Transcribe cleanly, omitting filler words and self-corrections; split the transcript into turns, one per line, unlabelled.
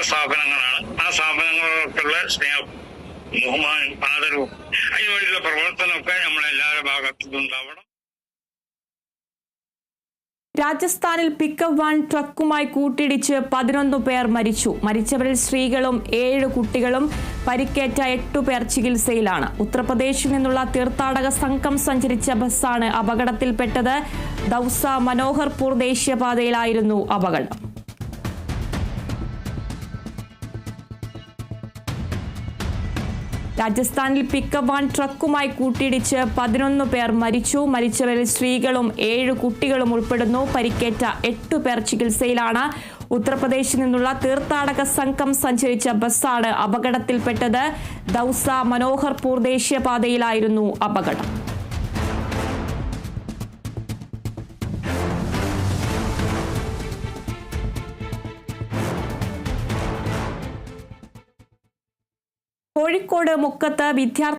സ്ഥാപനങ്ങളാണ്. ആ സ്ഥാപനങ്ങൾക്കുള്ള സ്നേഹം, ബഹുമാനം, ആദരവും അതിനുവേണ്ടിയുള്ള പ്രവർത്തനമൊക്കെ നമ്മളെല്ലാവരുടെ ഭാഗത്തും ഉണ്ടാവണം.
രാജസ്ഥാനിൽ പിക്കപ്പ് വാൻ ട്രക്കുമായി കൂട്ടിയിടിച്ച് 11 പേർ മരിച്ചു. മരിച്ചവരിൽ സ്ത്രീകളും 7 കുട്ടികളും, പരിക്കേറ്റ 8 പേർ ചികിത്സയിലാണ്. ഉത്തർപ്രദേശിൽ നിന്നുള്ള തീർത്ഥാടക സംഘം സഞ്ചരിച്ച ബസ്സാണ് അപകടത്തിൽപ്പെട്ടത്. ദൗസ മനോഹർപൂർ ദേശീയപാതയിലായിരുന്നു അപകടം. രാജസ്ഥാനിൽ പിക്കപ്പ് വാൻ ട്രക്കുമായി കൂട്ടിയിടിച്ച് 11 പേർ മരിച്ചു. മരിച്ചവരിൽ സ്ത്രീകളും 7 കുട്ടികളും ഉൾപ്പെടുന്നു. പരിക്കേറ്റ 8 പേർ ചികിത്സയിലാണ്. ഉത്തർപ്രദേശിൽ നിന്നുള്ള തീർത്ഥാടക സംഘം സഞ്ചരിച്ച ബസ്സാണ് അപകടത്തിൽപ്പെട്ടത്. ദൗസ മനോഹർപൂർ ദേശീയപാതയിലായിരുന്നു അപകടം. കോഴിക്കോട് മുക്കത്ത് വിദ്യാർത്ഥി